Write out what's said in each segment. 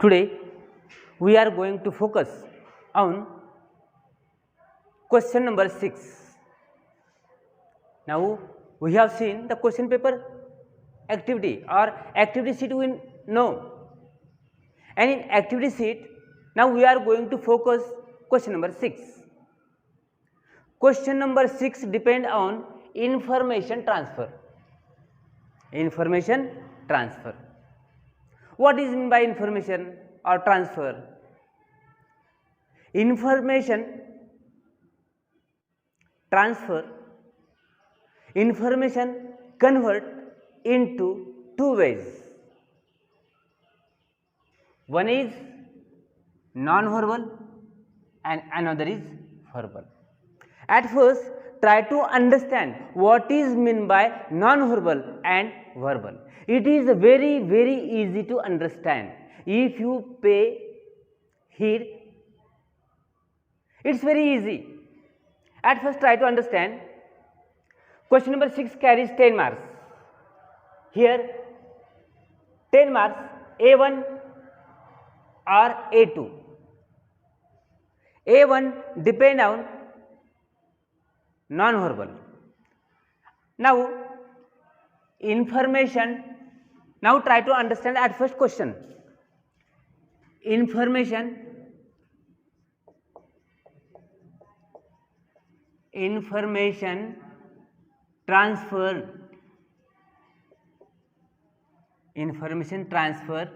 Today we are going to focus on question number 6. Now we have seen the question paper activity or activity sheet we know, and in activity sheet now we are going to focus question number 6. Question number 6 depend on information transfer. Information transfer. What is meant by information or transfer? Information transfer, information convert into two ways. One is non-verbal and another is verbal. At first, try to understand what is meant by non-verbal and verbal. It is very easy to understand if you pay heed. It's very easy. At first, try to understand. Question number 6 carries 10 marks. Here 10 marks, A1 or A2. A1 depend on non-verbal. Now information, now try to understand at first question. Information transfer, information transfer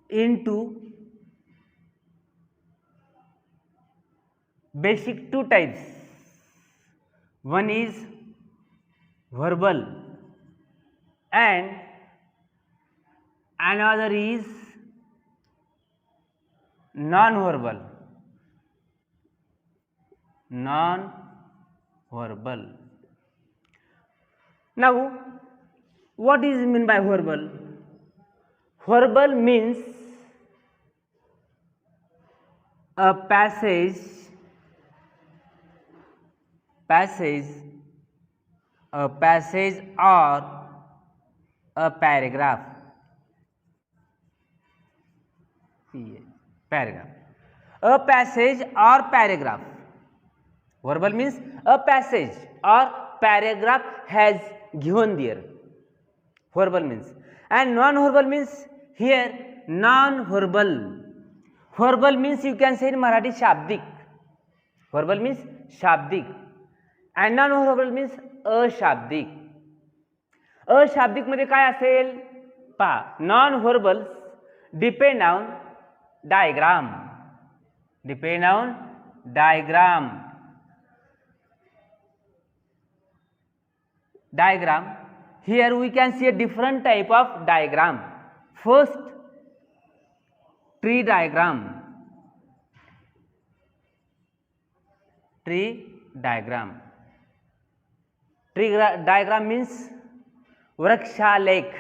into basic two types. One is verbal and another is non-verbal. Non-verbal. Now what is meant by verbal? Verbal means a passage, or a paragraph. A passage or paragraph. Verbal means a passage or paragraph has given there. Verbal means. And non-verbal means here non-verbal. Verbal means you can say in Marathi shabdik. Verbal means shabdik. And non-verbal means अशाब्दिक. अशाब्दिक मध्ये काय असेल पहा, non verbal depend on diagram. Here we can see a different type of diagram. First, tree diagram. Tree diagram means Vraksha Lake.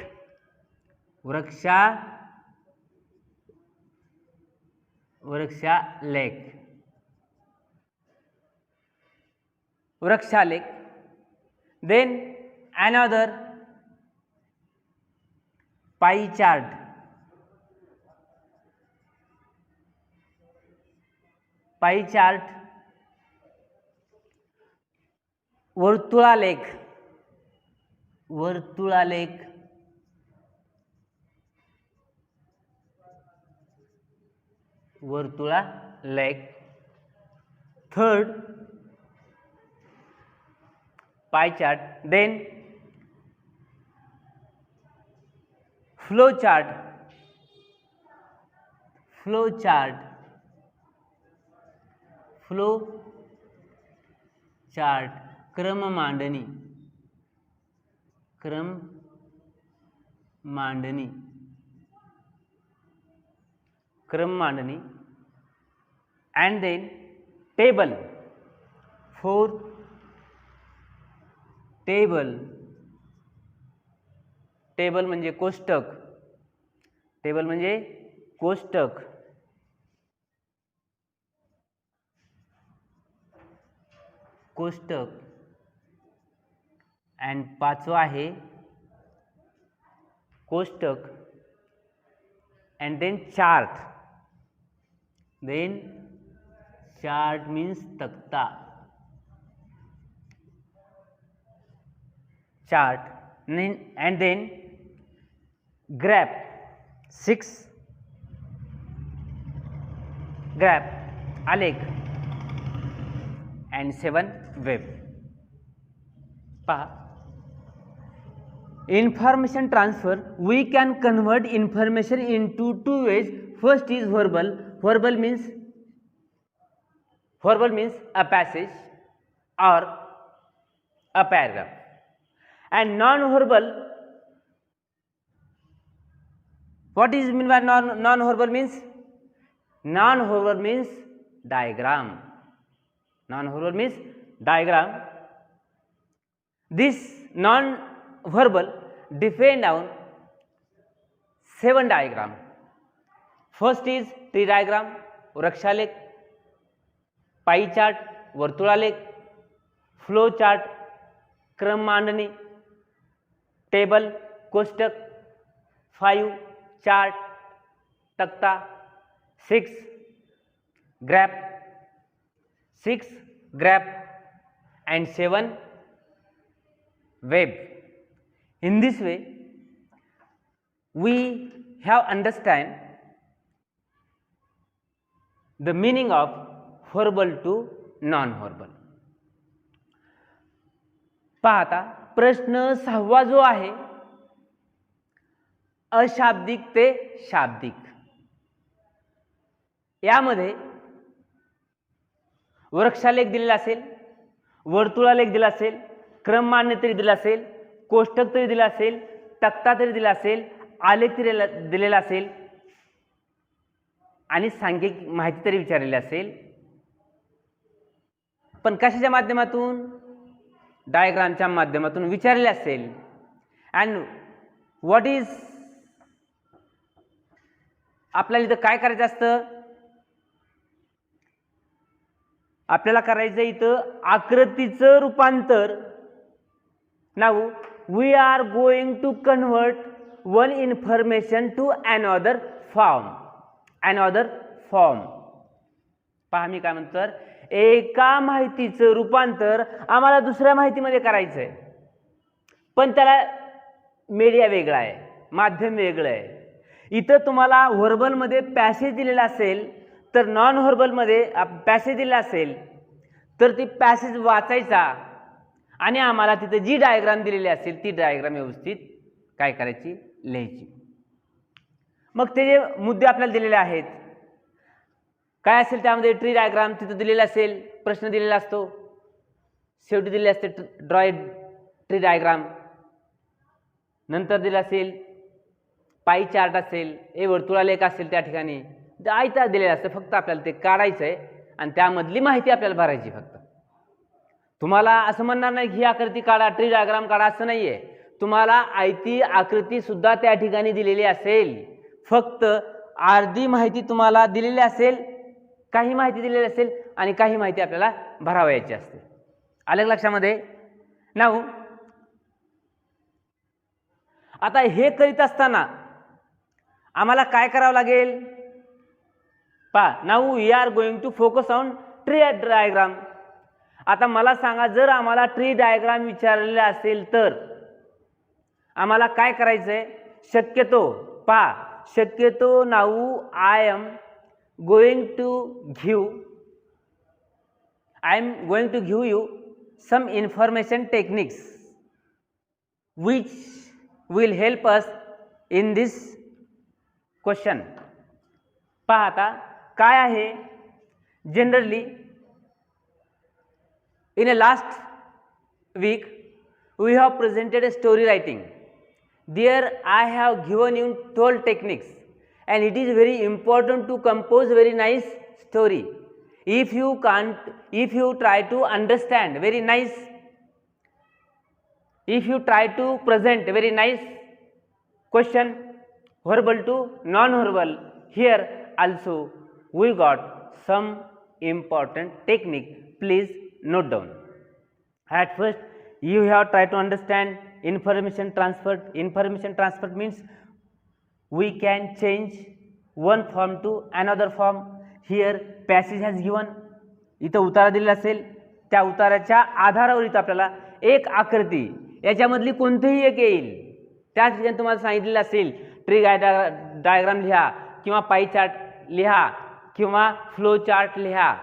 Then another pie chart. Vartula Lake. Third, pie chart. Then flow chart. क्रम मांडनी. And then table. Fourth, table म्हणजे कोष्टक. and पाचवा आहे कोष्टक. and then chart. Then chart means takta. Chart and then graph. 6 graph, आलेख and 7 web. पहा, information transfer, we can convert information into two ways. First is verbal. Verbal means a passage or a paragraph, and non-verbal. What is mean by non-verbal means? Non-verbal means diagram. Non-verbal means diagram. This non-verbal depend on 7 diagram. First is tree diagram, वृक्षालेख, pie chart, वर्तुळालेख, flow chart, क्रम मांडणी, table, कोष्टक, 5 chart, तक्ता, 6 graph, and 7 web. In this way, we have understand the meaning of verbal to non-verbal. पाहता प्रश्न 6वा जो आहे, अशाब्दिक ते शाब्दिक, यामध्ये वृक्षालेख दिलेला असेल, वर्तुळालेख दिला असेल, क्रम मांडणी तरी दिला असेल, कोष्टक तरी दिला असेल, तक्ता तरी दिला असेल, आलेख तरी दिलेला असेल आणि सांख्यिक माहिती तरी विचारलेली असेल, पण कशाच्या माध्यमातून? डायग्रामच्या माध्यमातून विचारलेले असेल. अँड व्हॉट इज, आपल्याला इथं काय करायचं असतं? आपल्याला करायचं इथं आकृतीचं रूपांतर. Now we are going to convert one information to another form. पहा मी काय म्हणतो, तर एका माहितीचं रूपांतर आम्हाला दुसऱ्या माहितीमध्ये करायचं आहे, पण त्याला मीडिया वेगळा आहे, माध्यम वेगळं आहे. इथं तुम्हाला व्हर्बलमध्ये पॅसेज दिलेला असेल, तर नॉन व्हर्बलमध्ये पॅसेज दिला असेल तर ती पॅसेज वाचायचा आणि आम्हाला तिथे जी डायग्राम दिलेली असेल ती डायग्राम व्यवस्थित काय करायची, लिहायची. मग ते जे मुद्दे आपल्याला दिलेले आहेत, काय असेल त्यामध्ये ट्री डायग्राम तिथं दिलेला असेल, प्रश्न दिलेला असतो, शेवटी दिलेले असते ड्रॉ ट्री डायग्राम, नंतर दिला असेल पाई चार्ट असेल, वर्तुळालेख असेल, त्या ठिकाणी आयता दिलेलं असतं, फक्त आपल्याला ते काढायचं आहे आणि त्यामधली माहिती आपल्याला भरायची. फक्त तुम्हाला असं म्हणणार नाही की ही आकृती काढा, ट्री डायग्राम काढा, असं नाही आहे. तुम्हाला आयती आकृती सुद्धा त्या ठिकाणी दिलेली असेल, फक्त अर्धी माहिती तुम्हाला दिलेली असेल, काही माहिती दिलेली असेल आणि काही माहिती आपल्याला भरावयाची असते. आलं लक्षामध्ये? नाऊ आता हे करीत असताना आम्हाला काय करावं लागेल? पहा, now we are going to focus on tree diagram. आता मला सांगा, जर आम्हाला ट्री डायग्राम विचारलेला असेल तर आम्हाला काय करायचंय? शक्यतो पहा, शक्यतो now I am going to give you some information techniques which will help us in this question. पहा आता काय आहे, generally in a last week we have presented a story writing. There I have given you 12 techniques and it is very important to compose very nice story. If you try to understand very nice, if you try to present very nice question, verbal to non-verbal, here also we got some important technique. Please note down. At first you have tried to understand information transfer. Information transfer means we can change one form to another form. Here passage has given. इथं उतारा दिलेला असेल, त्या उताराच्या आधारावर इथं आपल्याला एक आकृती याच्यामधली कोणतीही एक येईल. त्याच ठिकाणी तुम्हाला सांगितलेलं असेल ट्री डायग्राम लिहा किंवा पाई चार्ट लिहा किंवा फ्लो चार्ट लिहा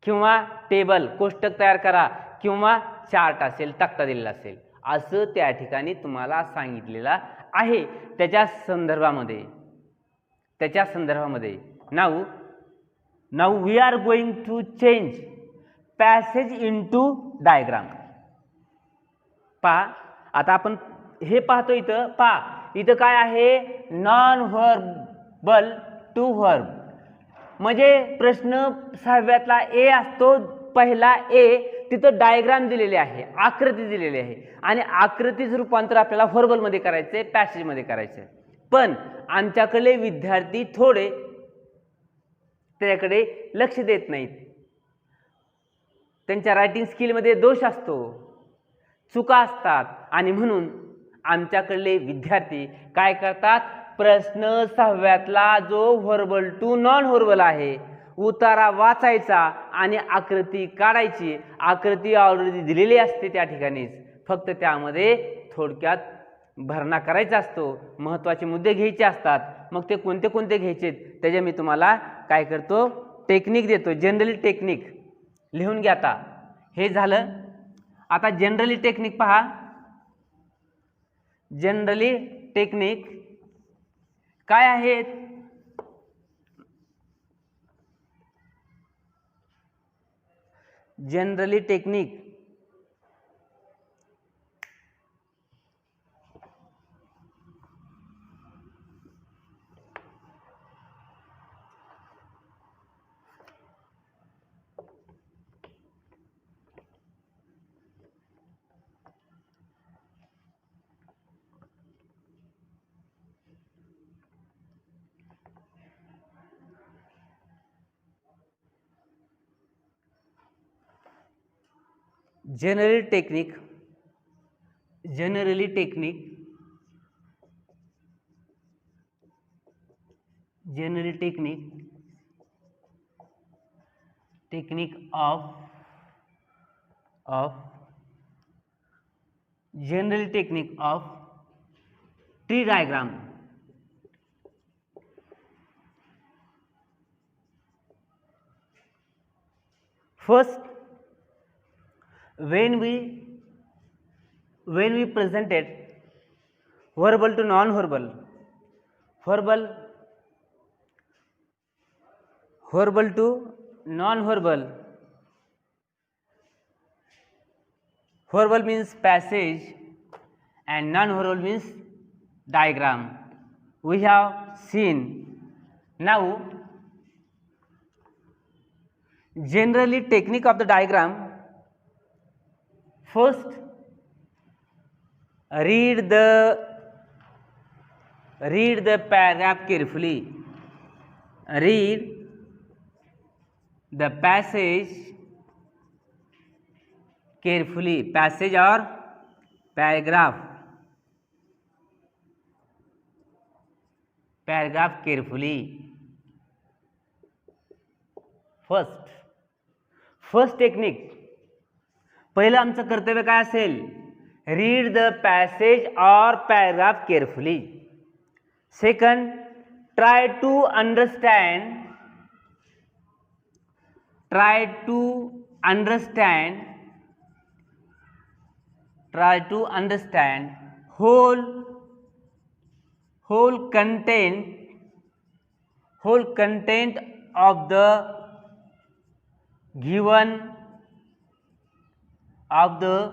किंवा टेबल कोष्टक तयार करा किंवा चार्ट असेल, तक्ता दिलेला असेल, असं त्या ठिकाणी तुम्हाला सांगितलेलं आहे त्याच्या संदर्भामध्ये. Now we are going to change passage into diagram. पहा आता आपण हे पाहतो. इथं पहा, इथं काय आहे, नॉन व्हर्बल टू व्हर्ब. म्हणजे प्रश्न 6व्यातला ए असतो, पहिला ए, तिथं डायग्राम दिलेले आहे, आकृती दिलेली आहे आणि आकृतीचं रूपांतर आपल्याला व्हर्बलमध्ये करायचंय, पॅसेजमध्ये करायचंय. पण आमच्याकडे विद्यार्थी थोडे त्याच्याकडे लक्ष देत नाहीत. त्यांच्या रायटिंग स्किलमध्ये दोष असतो, चुका असतात आणि म्हणून आमच्याकडले विद्यार्थी काय करतात, प्रश्न 6व्यातला जो व्हर्बल टू नॉन व्हर्बल आहे उतारा वाचायचा आणि आकृती काढायची. आकृती ऑलरेडी दिलेली असते त्या ठिकाणीच, फक्त त्यामध्ये थोडक्यात भरणा करायचा असतो, महत्त्वाचे मुद्दे घ्यायचे असतात. मग ते कोणते कोणते घ्यायचे त्याचे मी तुम्हाला काय करतो, टेक्निक देतो. जनरली टेक्निक लिहून घ्या. आता हे झालं. आता जनरली टेक्निक पहा. जनरली टेक्निक काय आहेत, generally technique generally technique of tree diagram. First, when we presented verbal to non-verbal, verbal to non-verbal, verbal means passage and non-verbal means diagram. We have seen. Now generally technique of the diagram. First, read the paragraph carefully. Read the passage carefully. Passage or paragraph carefully. First technique, पहिलं आमचं कर्तव्य काय असेल, read the passage or paragraph carefully. Second, try to understand whole content of the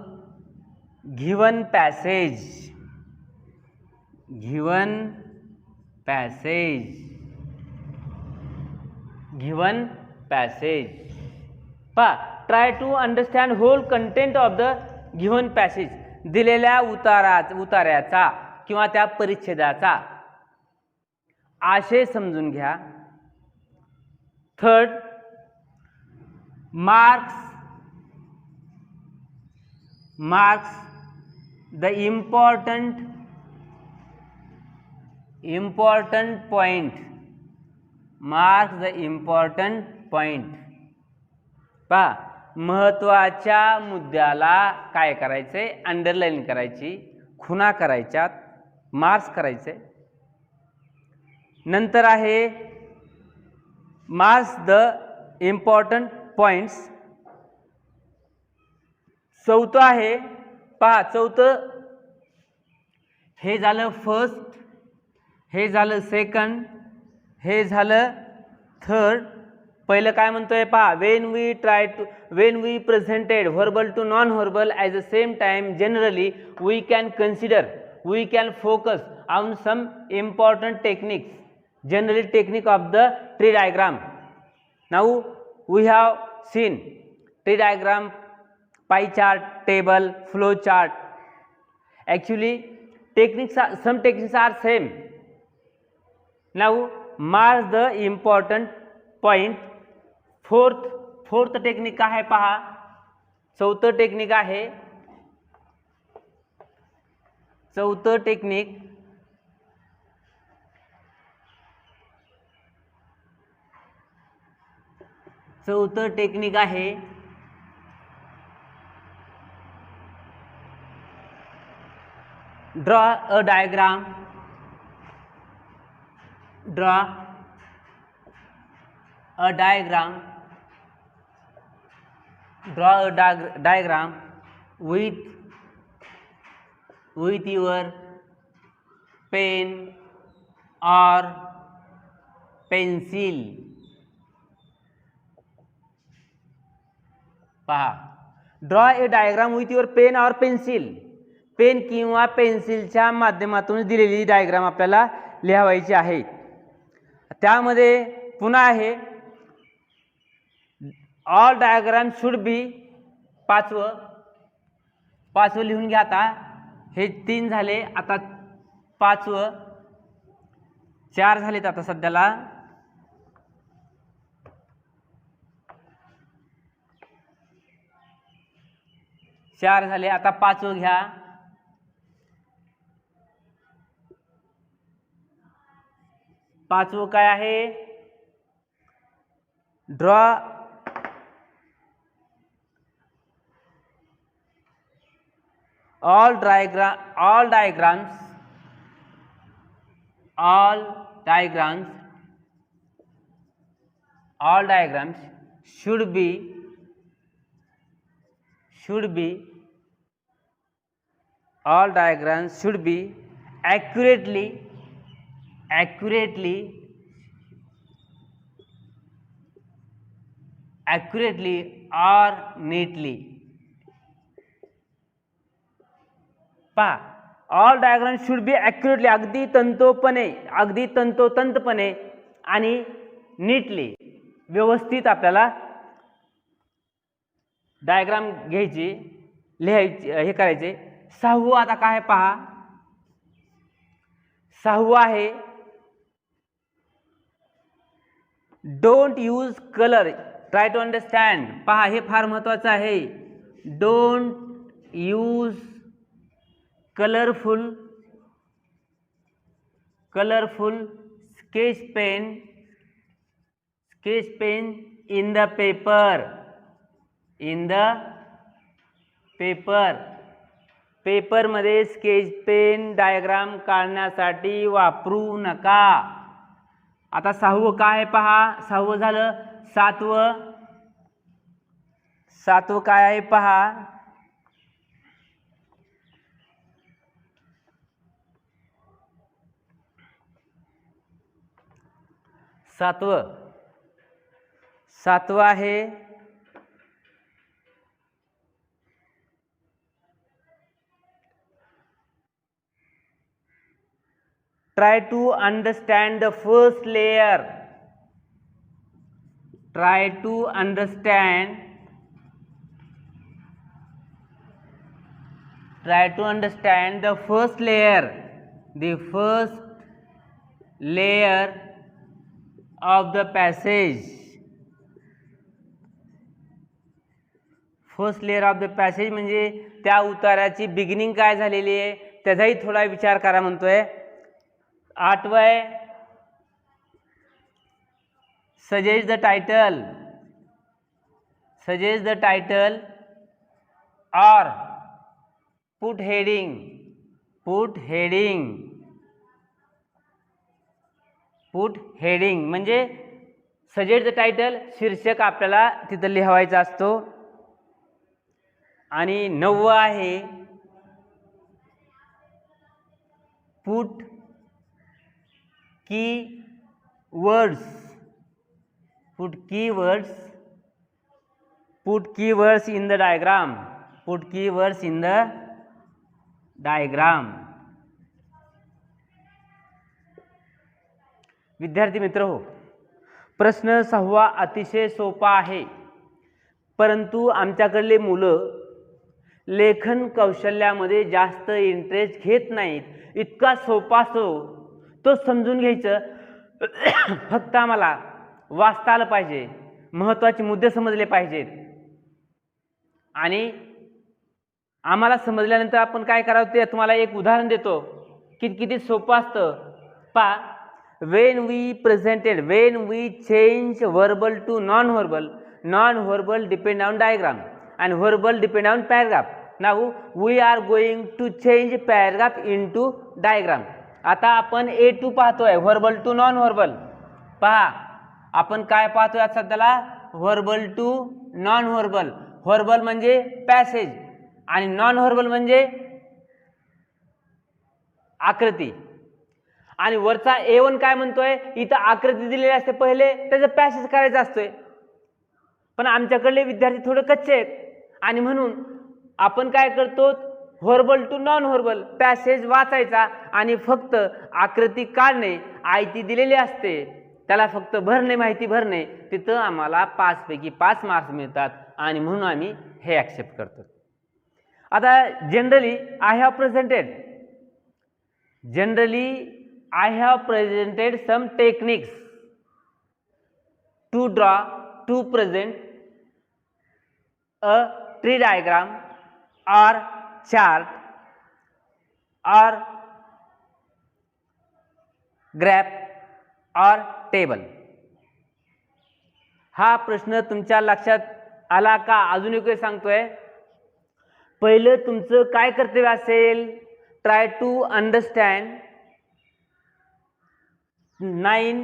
given passage. Try to understand whole content of the given passage. दिलेल्या उतार्याचा किंवा त्या परिच्छेदाचा आशय समजून घ्या. Third, marks the important point mark the important point. पहा, महत्त्वाच्या मुद्द्याला काय करायचंय, अंडरलाईन करायची, खुणा करायच्यात, मार्क्स करायचे. नंतर आहे मार्क्स द इम्पॉर्टंट पॉइंट्स. चौथं आहे, पहा चौथं हे झालं फर्स्ट, हे झालं सेकंड, हे झालं थर्ड. पहिलं काय म्हणतोय पहा, when we presented verbal to non verbal at the same time generally we can focus on some important techniques, generally technique of the tree diagram. Now we have seen tree diagram, pie chart, table, flow chart. Actually some techniques are same. Now mark the important point. fourth technique आहे पहा, चौथं technique आहे. चौथं technique आहे draw a diagram with your pen or pencil. पहा, draw a diagram with your pen or pencil. Pen किंवा पेन्सिलच्या माध्यमातून दिलेली डायग्राम आपल्याला लिहावायची आहे. त्यामध्ये पुन्हा आहे ऑल डायग्राम शुड बी, पाचवं लिहून घ्या. आता हे 3 झाले, आता 5वं, 4 झालेत आता सध्याला. चार झाले, आता 5वं घ्या. पाचवं काय आहे, draw all diagrams should be accurately or neatly. पहा, all diagram should be accurately, अगदी तंतोतंतपणे आणि नीटली, व्यवस्थित आपल्याला डायग्राम घ्यायची, लिहायची, हे करायचे. 6वं आता काय पहा, 6वं आहे don't use colour, try to understand. पहा, हे फार महत्त्वाचं आहे. Don't use colourful sketch pen in the paper. पेपरमध्ये स्केच पेन डायग्राम काढण्यासाठी वापरू नका. आता 6वं काय पहा, 6वं झालं. 7वं काय आहे पहा, 7वं आहे try to understand the first layer. Try to understand the first layer. The first layer of the passage. First layer of the passage म्हणजे त्या उताराची बिगिनिंग काय झालेली आहे त्याचाही थोडा विचार करा म्हणतोय. 8वं suggest the title or put heading म्हणजे सजेस्ट द टायटल, शीर्षक आपल्याला तिथं लिहावायचा असतो. आणि 9 आहे put keywords in the diagram. विद्यार्थी मित्र हो, प्रश्न 6 अतिशय सोपा आहे, परंतु आमच्याकडले मुलं लेखन कौशल्यामध्ये जास्त इंटरेस्ट घेत नाहीत. इतका सोपा असतो तो समजून घ्यायचं. फक्त आम्हाला वाचता आलं पाहिजे, महत्त्वाचे मुद्दे समजले पाहिजेत. आणि आम्हाला समजल्यानंतर आपण काय करावं ते तुम्हाला एक उदाहरण देतो की किती सोपं असतं. पहा, when we change verbal to non-verbal depend on diagram and verbal depend on paragraph. Now we are going to change paragraph into diagram. आता आपण A2 पाहतोय, verbal to non-verbal. पहा, आपण काय पाहतोय आज सध्याला, verbal to non-verbal. verbal म्हणजे पॅसेज आणि non-verbal म्हणजे आकृती. आणि वरचा A1 काय म्हणतोय, इथं आकृती दिलेली असते पहिले, त्याचं पॅसेज करायचं असतोय. पण आमच्याकडले विद्यार्थी थोडे कच्चे आहेत आणि म्हणून आपण काय करतो, verbal to non verbal, passage वाचायचा आणि फक्त आकृती काढणे, आयती दिलेली असते त्याला फक्त भरणे, माहिती भरणे, तिथं आम्हाला 5 पैकी 5 मार्क्स मिळतात आणि म्हणून आम्ही हे ॲक्सेप्ट करतो. आता generally I have presented some techniques to present a tree diagram or chart or graph or table. हा प्रश्न तुमच्या लक्षात आला का? अजून एक सांगतोय, पहिलं तुमचं काय कर्तव्य असेल, try to understand 9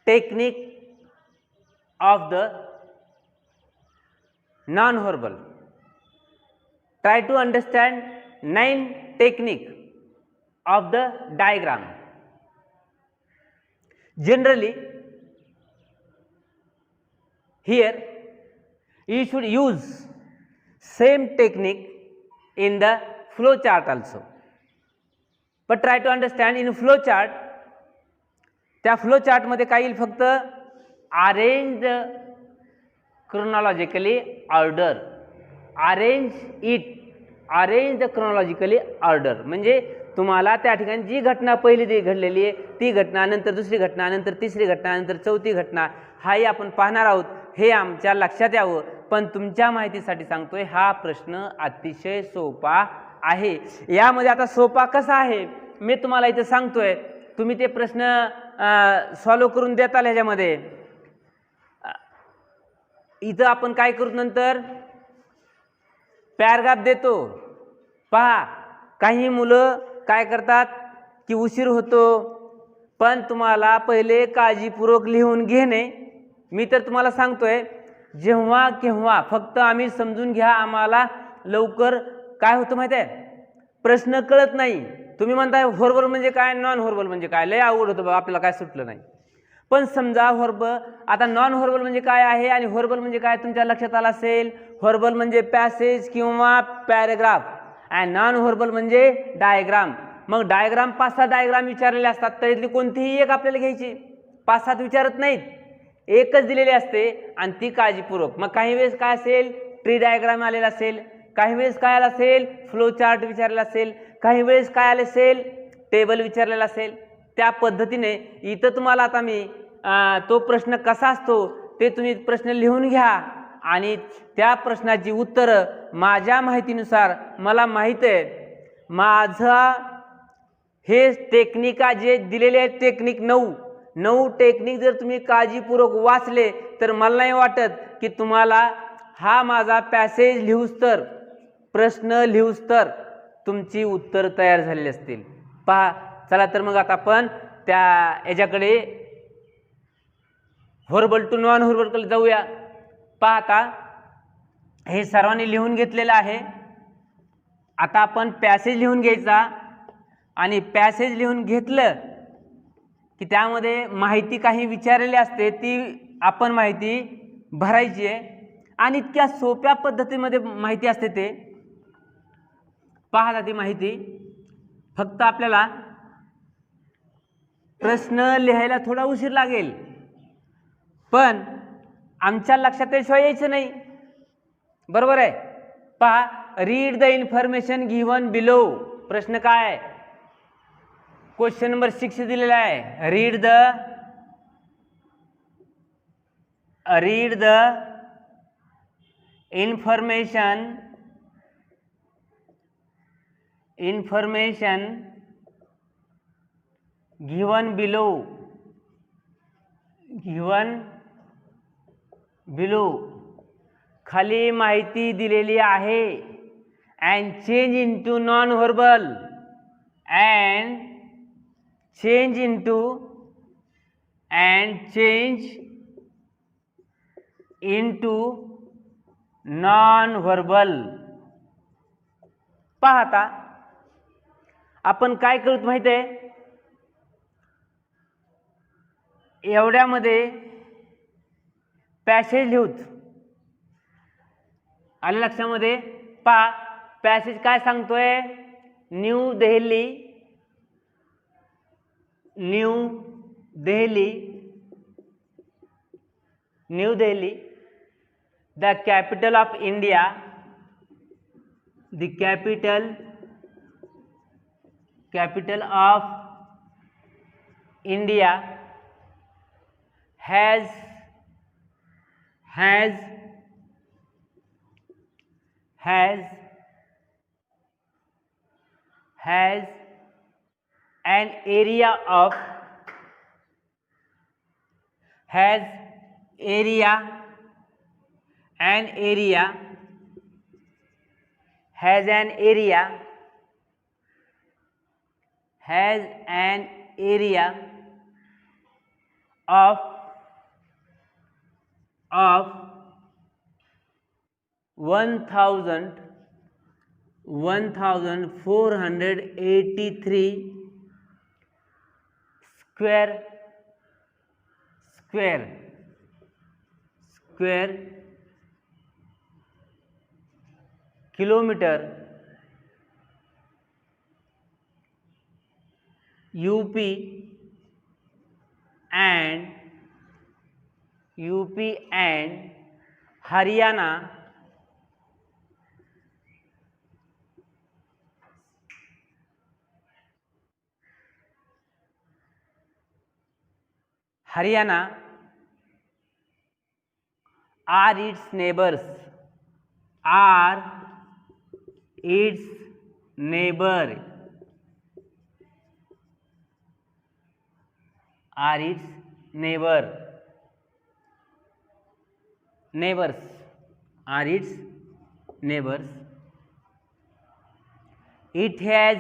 technique of the non-verbal. Try to understand 9 technique of the diagram. Generally, here you should use same technique in the flow chart also. But try to understand in flow chart, त्या flow chart मध्ये काय येईल, फक्त arrange chronologically order. म्हणजे तुम्हाला त्या ठिकाणी जी घटना पहिली घडलेली आहे ती घटना, नंतर दुसरी घटना, नंतर तिसरी घटना, नंतर चौथी घटना, हाही आपण पाहणार आहोत. हे आमच्या लक्षात यावं. पण तुमच्या माहितीसाठी सांगतोय, हा प्रश्न अतिशय सोपा आहे. यामध्ये आता सोपा कसा आहे मी तुम्हाला इथे सांगतोय, तुम्ही ते प्रश्न सॉल्व्ह करून देताल. ह्याच्यामध्ये इथं आपण काय करू, नंतर पॅराग्राफ देतो. पहा, काही मुलं काय करतात की उशीर होतो, पण तुम्हाला पहिले काळजीपूर्वक लिहून घेणे. मी तर तुम्हाला सांगतोय, जेव्हा केव्हा फक्त आम्ही समजून घ्या, आम्हाला लवकर काय होतं माहिती आहे, प्रश्न कळत नाही. तुम्ही म्हणताय व्हर्बल म्हणजे काय, नॉन व्हर्बल म्हणजे काय, लय आवड होतं बाबा, आपल्याला काय सुटलं नाही. पण समजा व्हर्बल, आता नॉन व्हर्बल म्हणजे काय आहे आणि व्हर्बल म्हणजे काय तुमच्या लक्षात आलं असेल. व्हर्बल म्हणजे पॅसेज किंवा पॅराग्राफ आणि नॉन व्हर्बल म्हणजे डायग्राम. मग डायग्राम 5-6 डायग्राम विचारलेले असतात, त्यातली कोणतीही एक आपल्याला घ्यायची. 5-7 विचारत नाहीत, एकच दिलेली असते आणि ती काळजीपूर्वक. मग काही वेळेस काय असेल, ट्री डायग्राम आलेला असेल, काही वेळेस काय आलं असेल, फ्लो चार्ट विचारलेला असेल, काही वेळेस काय आले असेल, टेबल विचारलेला असेल. त्या पद्धतीने इथं तुम्हाला आता मी तो प्रश्न कसा असतो ते तुम्ही प्रश्न लिहून घ्या आणि त्या प्रश्नाची उत्तरं माझ्या माहितीनुसार, मला माहीत आहे माझा हे टेक्निका जे दिलेले आहेत, टेक्निक 9 9 टेक्निक जर तुम्ही काळजीपूर्वक वाचले तर मला नाही वाटत की तुम्हाला हा माझा पॅसेज लिहूस तर, प्रश्न लिहूस तर तुमची उत्तर तयार झालेली असतील. पहा, चला तर मग आता आपण त्या याच्याकडे व्हर्बल टू नॉन व्हर्बलकडे जाऊया. पहा, आता हे सर्वांनी लिहून घेतलेलं आहे. आता आपण पॅसेज लिहून घ्यायचा आणि पॅसेज लिहून घेतलं की त्यामध्ये माहिती काही विचारलेली असते, ती आपण माहिती भरायची आहे आणि इतक्या सोप्या पद्धतीमध्ये माहिती असते. ते पहा, ती माहिती फक्त आपल्याला प्रश्न लिहायला थोडा उशीर लागेल, पण आमच्या लक्षात त्याशिवाय यायचं नाही. बरोबर आहे. पहा, read the information given below. प्रश्न काय आहे? क्वेश्चन नंबर 6 दिलेला आहे. Read the information given below. खाली माहिती दिलेली आहे. And change into non verbal. Change into non verbal. पाहता आपण काय करूत माहिती आहे? एवढ्यामध्ये पॅसेज लिहूत. आलं लक्षामध्ये? पहा, पॅसेज काय सांगतोय? New Delhi, the capital of India, the capital of India has an area of 1483 square kilometer. UP and Haryana are its neighbors. It has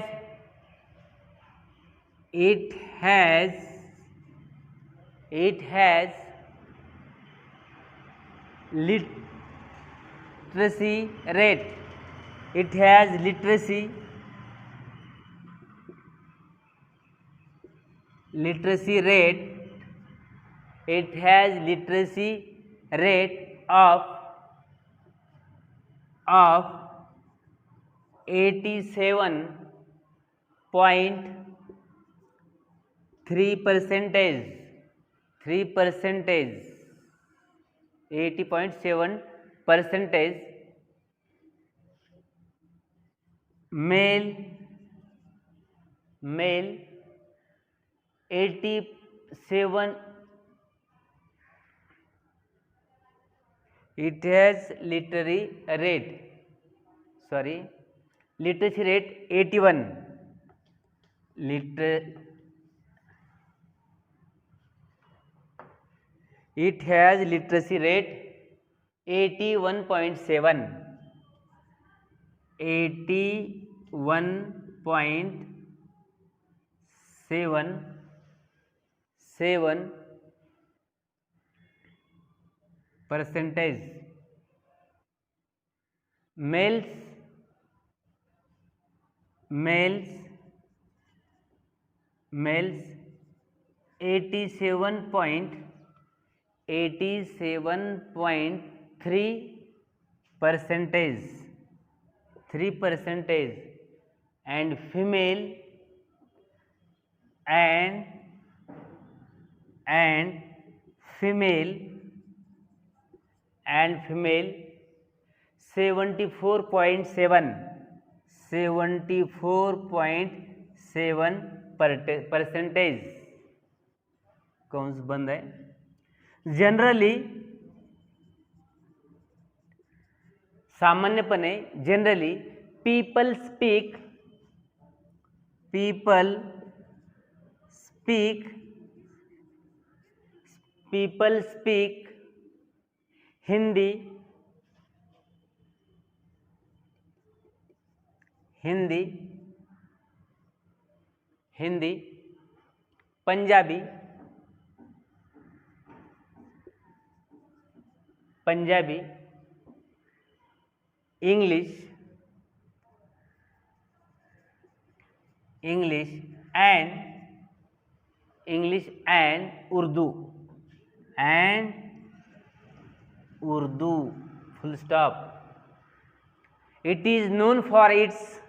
literacy rate. It has literacy rate of 87.3%. 80.7%. Male 87. It has literacy rate 81. It has literacy rate 81.7. 81.7 percentage. Males 87.3 percentage, and female and female 74.7 percentage. कंस बंद है. Generally सामान्यपणे generally people speak Hindi, Punjabi, English and Urdu, full stop. It is known for its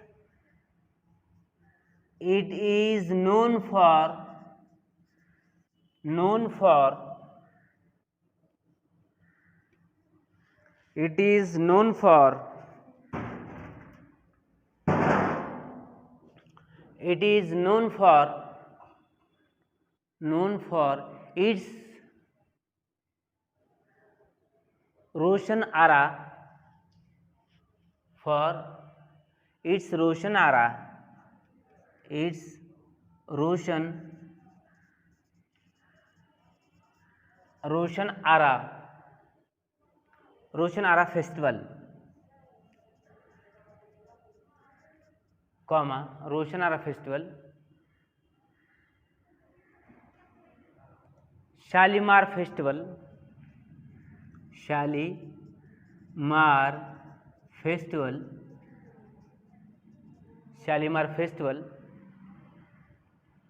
its Roshan Ara, Roshan Ara festival, Roshan Ara festival. Shalimar festival,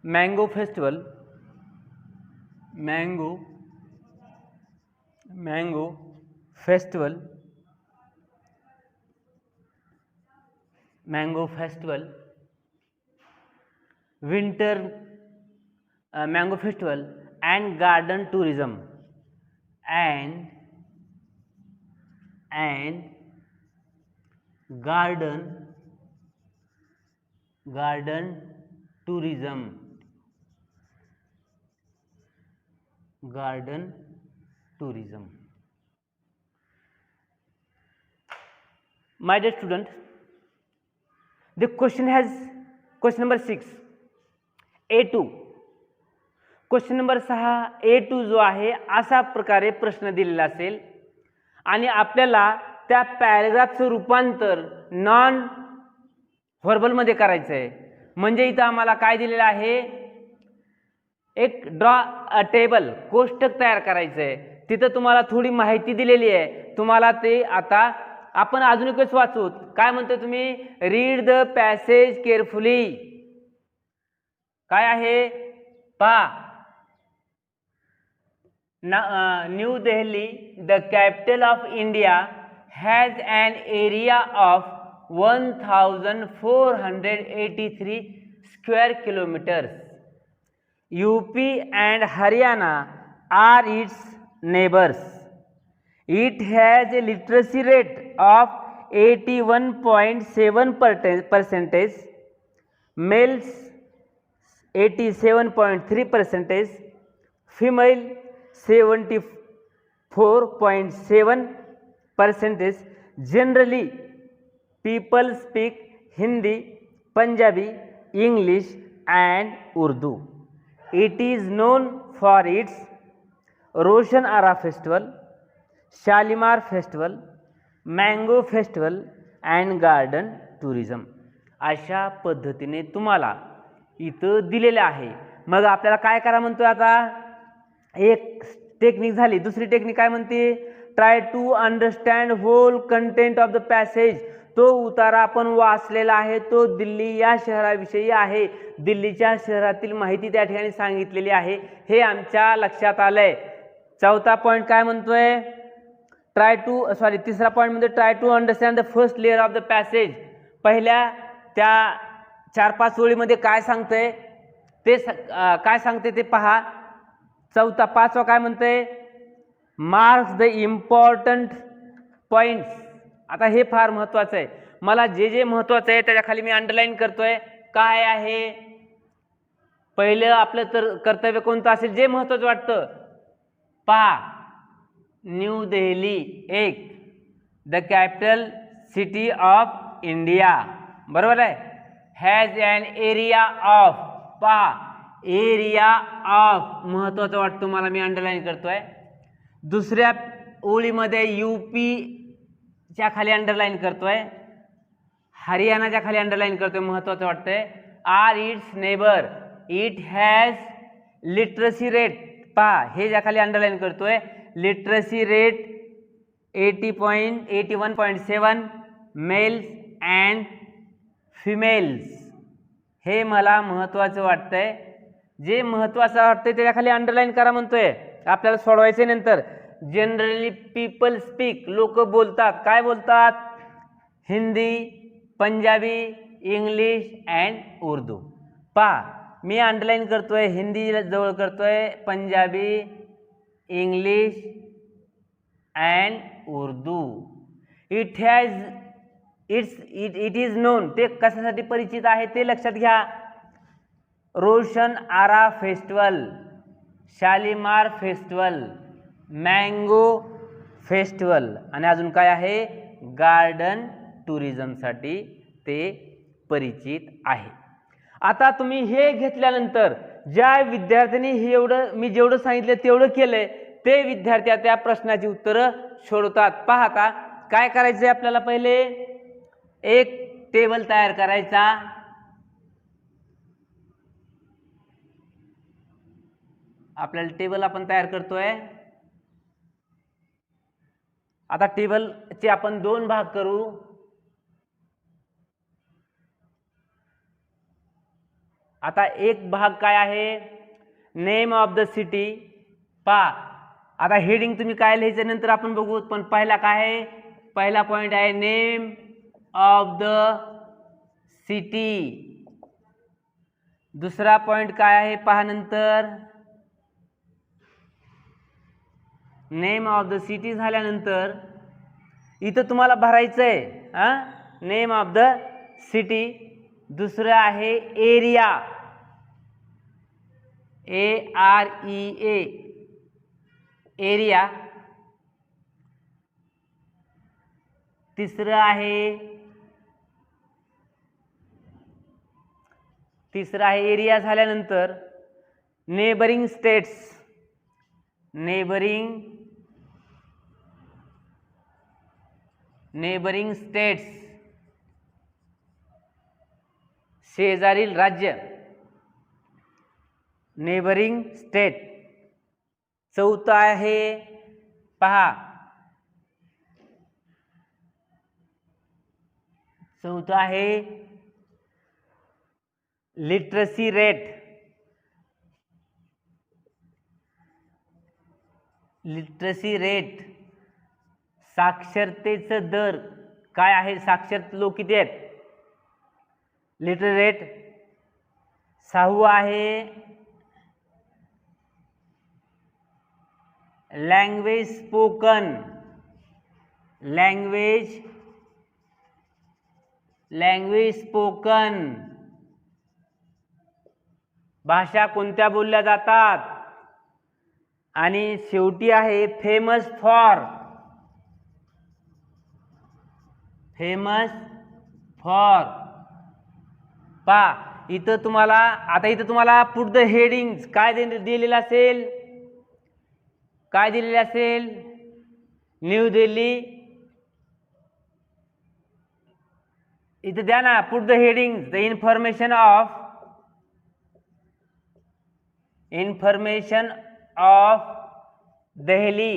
Mango festival, winter mango festival, and garden tourism, garden tourism. My dear student, the question number 6, A2. Question number 6 A2 जो आहे अशा प्रकारे प्रश्न दिलेला असेल आणि आपल्याला त्या पॅराग्राफचं रूपांतर नॉन व्हर्बल मध्ये करायचं आहे. म्हणजे इथं आम्हाला काय दिलेलं आहे, एक ड्रॉ अ टेबल, कोष्टक तयार करायचं आहे. तिथं तुम्हाला थोडी माहिती दिलेली आहे. तुम्हाला ते आता आपण अजून एकच वाचू. काय म्हणतो तुम्ही, रीड द पॅसेज केअरफुली. काय आहे पहा. New Delhi, the capital of India, has an area of 1483 square kilometers. UP and Haryana are its neighbors. It has a literacy rate of 81.7%, males 87.3%, female 74.7%. Generally, people speak Hindi, Punjabi, English and Urdu. It is known for its Roshan Arrah festival, Shalimar festival, mango festival and garden tourism. अशा पद्धतीने तुम्हाला इथं दिलेलं आहे. मग आपल्याला काय करा म्हणतोय आता, एक टेक्निक झाली. दुसरी टेक्निक काय म्हणते, try to understand whole content of the passage. तो उतारा आपण वाचलेला आहे तो दिल्ली या शहराविषयी आहे. दिल्लीच्या शहरातील माहिती त्या ठिकाणी सांगितलेली आहे, हे आमच्या लक्षात आलंय. चौथा पॉईंट काय म्हणतोय, तिसरा पॉईंट म्हणजे try to understand the first layer of the passage. पहिल्या त्या 4-5 ओळीमध्ये काय सांगतंय ते काय सांगते ते पहा. पाचवा काय म्हणतंय, मार्क्स द इम्पॉर्टंट पॉइंट्स. आता हे फार महत्वाचं आहे. मला जे जे महत्वाचं आहे त्याच्या खाली मी अंडरलाईन करतोय. काय आहे, पहिलं आपलं तर कर्तव्य कोणतं असेल, जे महत्वाचं वाटतं पहा. न्यू दिल्ली एक the capital city of India, बरोबर आहे. हॅज अन एरिया ऑफ, पहा एरिया ऑफ महत्वाचं वाटतं मला, मी अंडरलाईन करतोय. दुसऱ्या ओळीमध्ये यूपी च्या खाली अंडरलाईन करतोय, हरियाणाच्या खाली अंडरलाईन करतोय, महत्वाचं वाटतंय. Or its neighbour, it has literacy rate, पहा हे ज्या खाली अंडरलाईन करतोय, literacy rate 81.7 males and females. हे मला महत्वाचं वाटतंय. जे महत्वाचं वाटतंय त्याच्या खाली अंडरलाईन करा म्हणतोय. आपल्याला सोडवायचे नंतर. जनरली पीपल स्पीक, लोक बोलतात. काय बोलतात, हिंदी, पंजाबी, इंग्लिश अँड उर्दू. पहा मी अंडरलाईन करतोय, हिंदी जवळ करतोय, Punjabi, English and Urdu. It is known, ते कशासाठी परिचित आहे ते लक्षात घ्या. रोशन आरा festival, Shalimar festival, mango festival आणि अजून काय आहे, गार्डन टुरिझमसाठी ते परिचित आहे. आता तुम्ही हे घेतल्यानंतर ज्या विद्यार्थ्यांनी हे एवढं मी जेवढं सांगितलं तेवढं केलंय, ते विद्यार्थी त्या प्रश्नाची उत्तरं सोडवतात. पहा आता काय करायचंय आपल्याला, पहिले एक टेबल तयार करायचा. आपल्याला टेबल आपण तयार करतोय. आता टेबलचे आपण 2 भाग करू. आता एक भाग काय आहे, नेम ऑफ द सिटी. पहा आता हेडिंग तुम्ही काय लिहायचं नंतर आपण बघू, पण पहिला काय आहे, पहिला पॉइंट आहे नेम ऑफ द सिटी. दुसरा पॉइंट काय आहे पहा नंतर, नेम ऑफ द सिटी झाल्यानंतर इथं तुम्हाला भरायचंय नेम ऑफ द सिटी. दुसरं आहे एरिया, AREA एरिया. तिसरं आहे एरिया झाल्यानंतर नेबरिंग स्टेट्स, नेबरिंग स्टेट्स शेजारील राज्य, नेबरिंग स्टेट. चौथा आहे पहा, चौथा आहे लिटरसी रेट. लिटरसी रेट साक्षरतेचं दर काय आहे, साक्षर लोक किती आहेत, लिटरसी रेट. 6वा आहे लँग्वेज स्पोकन, लँग्वेज स्पोकन भाषा कोणत्या बोलल्या जातात. आणि शेवटी आहे फेमस फॉर, पहा इथं तुम्हाला, आता इथं तुम्हाला पुट द हेडिंग्स काय दिलेलं असेल, काय दिलेले असेल? न्यू दिल्ली. इथं द्या ना, put the heading, the information of Delhi.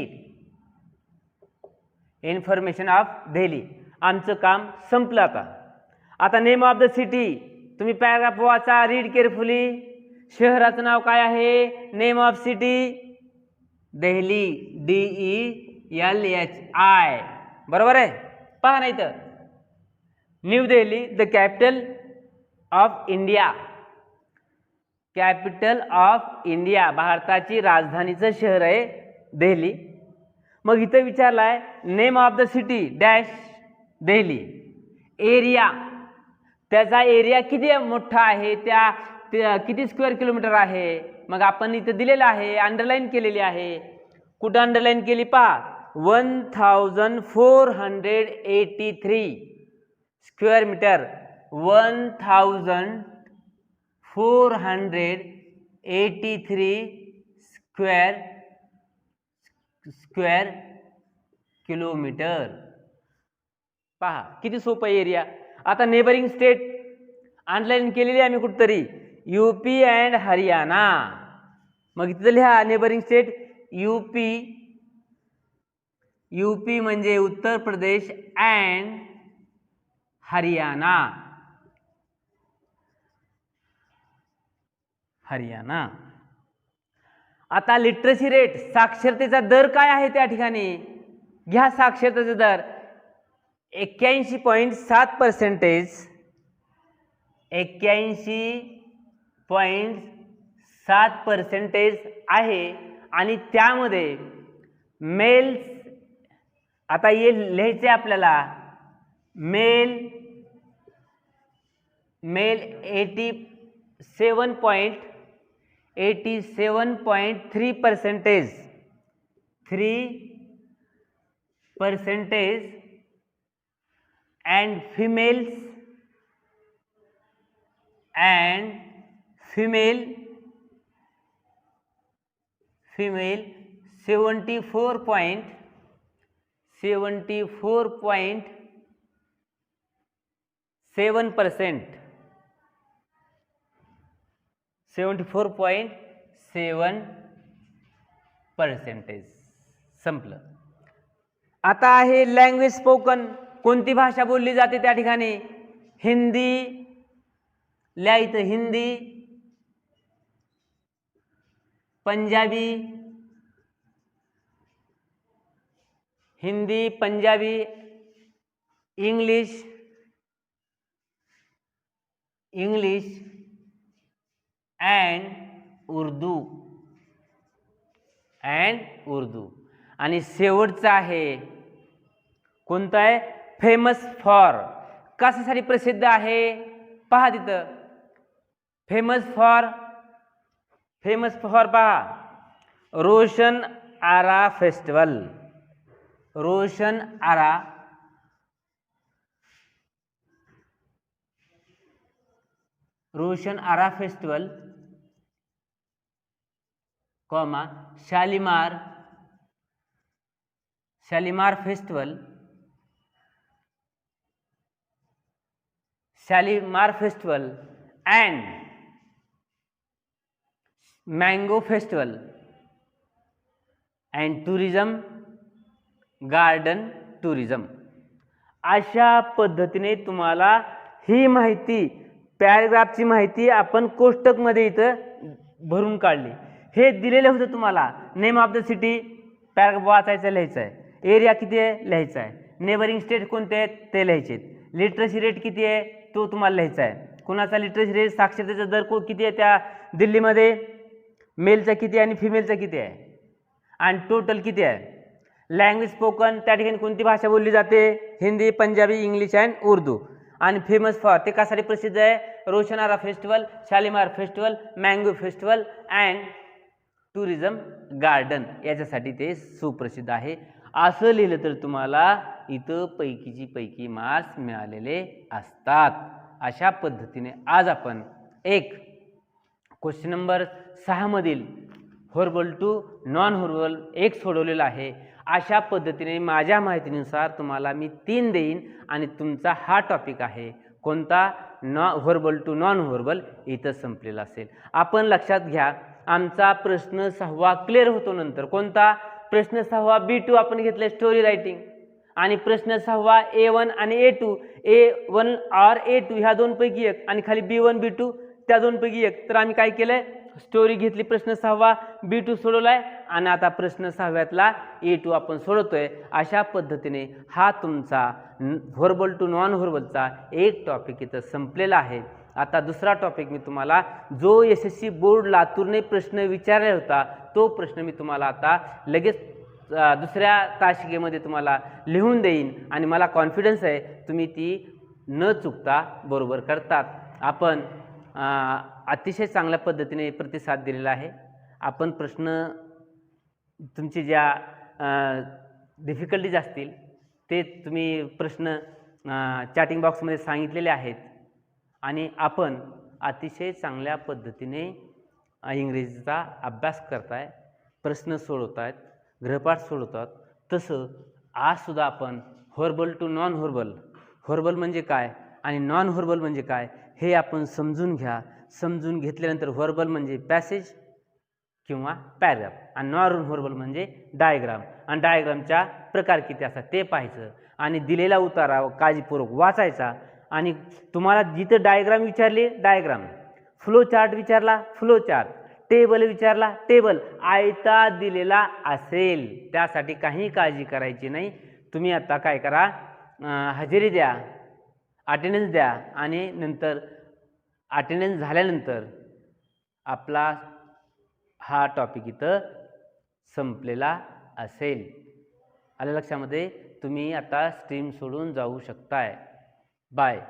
Information of Delhi. आमचं काम संपलं. आता नेम ऑफ द सिटी, तुम्ही पॅराग्राफ वाचा, रीड केअरफुली. शहराचं नाव काय आहे? Name of city Delhi, DELHI. बरोबर आहे? पहा नाही तर New Delhi the capital of India. Capital of India, भारताची राजधानीचं शहर आहे दिल्ली. मग इथं विचारलाय name of the city dash Delhi. Area, त्याचा एरिया किती मोठा आहे, त्या किती स्क्वेअर किलोमीटर आहे. मग आपण इथं दिलेलं आहे, अंडरलाईन केलेली आहे. कुठं अंडरलाईन केली? पहा, 1483 स्क्वेअर मीटर. 1483 square kilometre. पहा किती सोपं एरिया. आता नेबरिंग स्टेट अंडरलाईन केलेली आम्ही कुठतरी, यूपी अँड हरियाणा. मग इथं लिहा नेबरिंग स्टेट यूपी म्हणजे उत्तर प्रदेश अँड हरियाणा. आता लिटरसी रेट, साक्षरतेचा दर काय आहे त्या ठिकाणी? घ्या साक्षरतेचा दर 81.7%. 81.7% आहे. आणि त्यामध्ये मेल्स, आता हे लिहायचे आपल्याला, मेल 87.3%, and female 74.7%. संपलं. आता आहे लँग्वेज स्पोकन. कोणती भाषा बोलली जाते त्या ठिकाणी? हिंदी. लिहायचं हिंदी, पंजाबी, हिंदी, पंजाबी, इंग्लिश अँड उर्दू. आणि शेवटचं आहे कोणतं आहे? Famous for. कशासाठी प्रसिद्ध आहे? पहा तिथं फेमस फॉर पहा, रोशन आरा festival. Roshan Arrah festival, comma, Shalimar festival, and mango festival and tourism, garden tourism. अशा पद्धतीने तुम्हाला ही माहिती, पॅराग्राफची माहिती आपण कोष्टकमध्ये इथं भरून काढली. हे दिलेलं होतं तुम्हाला. Name of the city paragraph वाचायचं, लिहायचं आहे. एरिया किती आहे लिहायचा आहे. नेबरिंग स्टेट कोणते आहेत ते लिहायचे. लिटरसी रेट किती आहे तो तुम्हाला लिहायचा आहे. कुणाचा लिटरसी रेट, साक्षरतेचा दर किती आहे त्या दिल्लीमध्ये, मेलचा किती आणि फिमेलचा किती आहे, आणि टोटल किती आहे. लँग्वेज स्पोकन, त्या ठिकाणी कोणती भाषा बोलली जाते? Hindi, Punjabi, English and Urdu. आणि फेमस फॉर, ते कशासाठी प्रसिद्ध आहे? रोशन आरा festival, Shalimar festival, mango festival and tourism garden, याच्यासाठी ते सुप्रसिद्ध आहे. असं लिहिलं तर तुम्हाला इथं पैकीची पैकी मार्क्स मिळालेले असतात. अशा पद्धतीने आज आपण एक क्वेश्चन नंबर 6 मधील व्हर्बल टू नॉन व्हर्बल एक सोडवलेला आहे. अशा पद्धतीने माझ्या माहितीनुसार तुम्हाला मी 3 देईन आणि तुमचा हा टॉपिक आहे कोणता व्हर्बल टू नॉन व्हर्बल इथं संपलेला असेल. आपण लक्षात घ्या आमचा प्रश्न 6वा क्लिअर होतो. नंतर कोणता प्रश्न 6वा B2 आपण घेतले स्टोरी रायटिंग आणि प्रश्न 6वा A1 आणि A2 A1 और A2 ह्या दोनपैकी एक आणि खाली B1 B2 त्या दोनपैकी एक. तर आम्ही काय केलंय स्टोरी घेतली प्रश्न 6वा B2 सोडवलाय आणि आता प्रश्न 6व्यातला A2 आपण सोडवतोय. अशा पद्धतीने हा तुमचा व्हर्बल टू नॉन व्हर्बलचा एक टॉपिक इथं संपलेला आहे. आता दुसरा टॉपिक मी तुम्हाला जो SSC बोर्ड लातूरने प्रश्न विचारला होता तो प्रश्न मी तुम्हाला आता लगेच दुसऱ्या तासिकेमध्ये तुम्हाला लिहून देईन आणि मला कॉन्फिडन्स आहे तुम्ही ती न चुकता बरोबर करतात. आपण अतिशय चांगल्या पद्धतीने प्रतिसाद दिलेला आहे. आपण प्रश्न तुमची ज्या डिफिकल्टीज असतील ते तुम्ही प्रश्न चॅटिंग बॉक्समध्ये सांगितलेले आहेत आणि आपण अतिशय चांगल्या पद्धतीने इंग्रजीचा अभ्यास करताय, प्रश्न सोडवतायत, गृहपाठ सोडवतात. तसं आजसुद्धा आपण verbal to non verbal, verbal म्हणजे काय आणि नॉन व्हर्बल म्हणजे काय हे आपण समजून घ्या. समजून घेतल्यानंतर व्हर्बल म्हणजे पॅसेज किंवा पॅराग्राफ आणि नॉन व्हर्बल म्हणजे डायग्राम आणि डायग्रामच्या प्रकार किती असतात ते पाहायचं आणि दिलेला उतारा काळजीपूर्वक वाचायचा. आणि तुम्हाला जिथं डायग्राम विचारली डायग्राम, फ्लो चार्ट विचारला फ्लो चार्ट, टेबल विचारला टेबल आयता दिलेला असेल त्यासाठी काही काळजी करायची नाही. तुम्ही आता काय करा हजेरी द्या, अटेंडन्स द्या आणि नंतर अटेंडन्स झाल्यानंतर आपला हा टॉपिक इथं संपलेला असेल. आलं लक्षामध्ये. तुम्ही आता स्ट्रीम सोडून जाऊ शकताय. बाय.